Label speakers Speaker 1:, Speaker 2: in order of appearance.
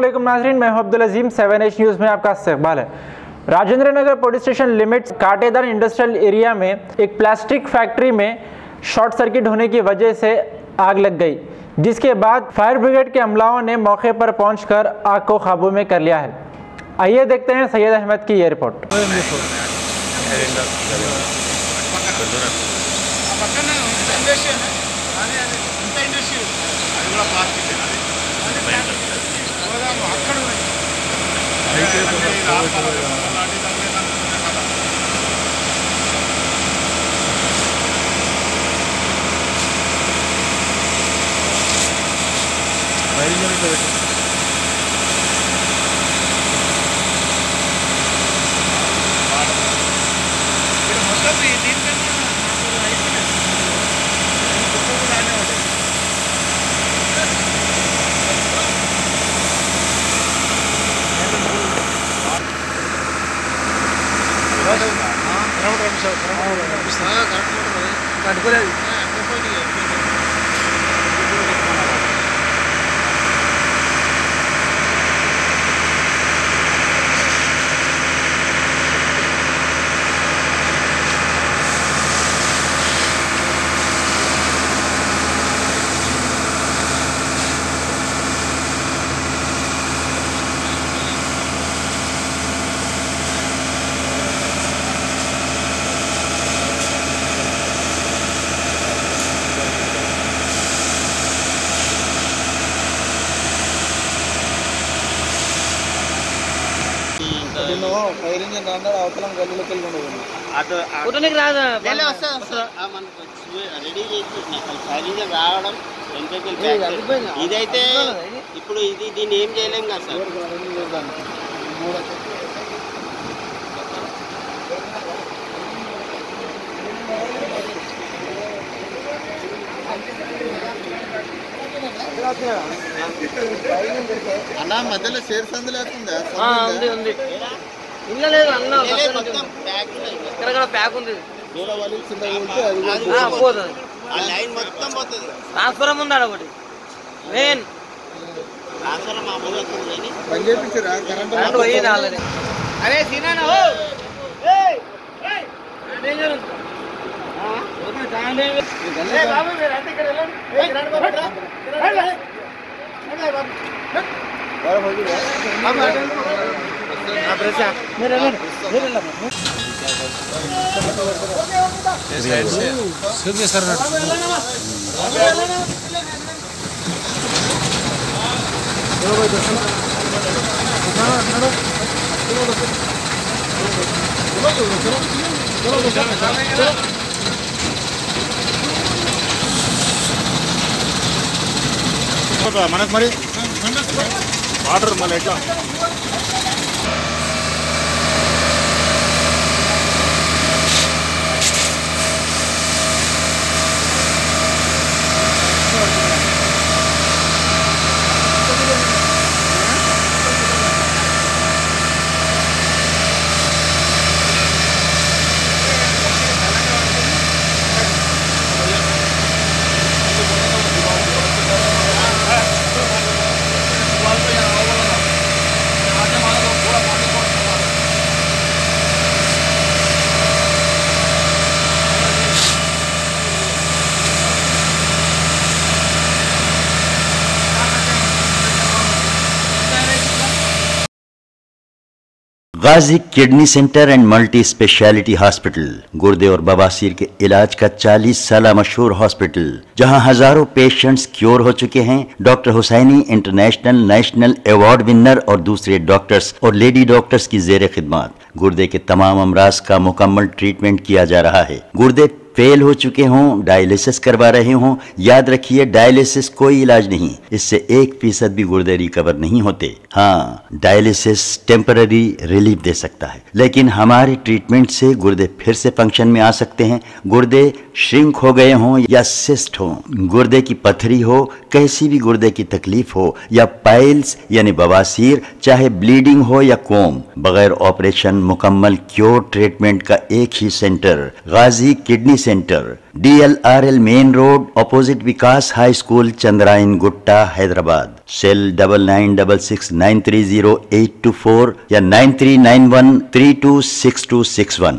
Speaker 1: अस्सलामुअलैकुम नाज़रीन, मैं हूं अब्दुल अजीम। 7H न्यूज़ में आपका इस्तकबाल है। Rajendra Nagar police station limits काटेदार इंडस्ट्रियल एरिया में एक प्लास्टिक फैक्ट्री में शॉर्ट सर्किट होने की वजह से आग लग गई, जिसके बाद फायर ब्रिगेड के अमलाओं ने मौके पर पहुंचकर आग को काबू में कर लिया है। आइए देखते हैं सैयद अहमद की ये रिपोर्ट।
Speaker 2: ఫైర్ ఇంజిన్ రాందా అవతలం గల్లీలోకి వెళ్ళిపోయింది.
Speaker 3: రెడీ చేసి ఫైర్ ఇంజిన్ రావడం ఇదైతే ఇప్పుడు దీన్ని ఏం చేయలేం కదా సార్.
Speaker 2: అన్న మధ్యలో షేర్ సందు లేకుండా
Speaker 4: ఇల్లు లేదు అన్న, ప్యాక్ ఉంది. ట్రాన్స్ఫరం ఉంది ఆడ ఒకటి మెయిన్
Speaker 2: పని చేయించారా కరెంట్
Speaker 4: పోయింది ఆల్రెడీ. అరే సీనా
Speaker 2: మనకు మరి వాటర్ మళ్ళీ ఎట్లా
Speaker 5: Ghazi kidney center and multi specialty hospital गुर्दे और बवासीर के इलाज का 40 साल मशहूर हॉस्पिटल, जहां हजारों पेशेंट्स क्योर हो चुके हैं। Doctor Husaini international national award winner और दूसरे डॉक्टर्स और लेडी डॉक्टर्स की जेर खिदमत गुर्दे के तमाम अमराज का मुकम्मल ट्रीटमेंट किया जा रहा है। गुर्दे फेल हो चुके हों, डायलिसिस करवा रहे हों, याद रखिए डायलिसिस कोई इलाज नहीं, इससे 1% भी गुर्दे रिकवर नहीं होते। हाँ, डायलिसिस टेम्पररी रिलीफ दे सकता है, लेकिन हमारे ट्रीटमेंट से गुर्दे फिर से फंक्शन में आ सकते हैं। गुर्दे श्रिंक हो गए हों या सिस्ट हो, गुर्दे की पथरी हो, कैसी भी गुर्दे की तकलीफ हो, या पाइल्स यानी बवासीर, चाहे ब्लीडिंग हो या कोम, बगैर ऑपरेशन मुकम्मल क्योर ट्रीटमेंट का एक ही center Ghazi kidney center, DLRL main road, opposite Vikas high school, Chandrayan Gutta, Hyderabad. Cell 9966930824 या 9391326261।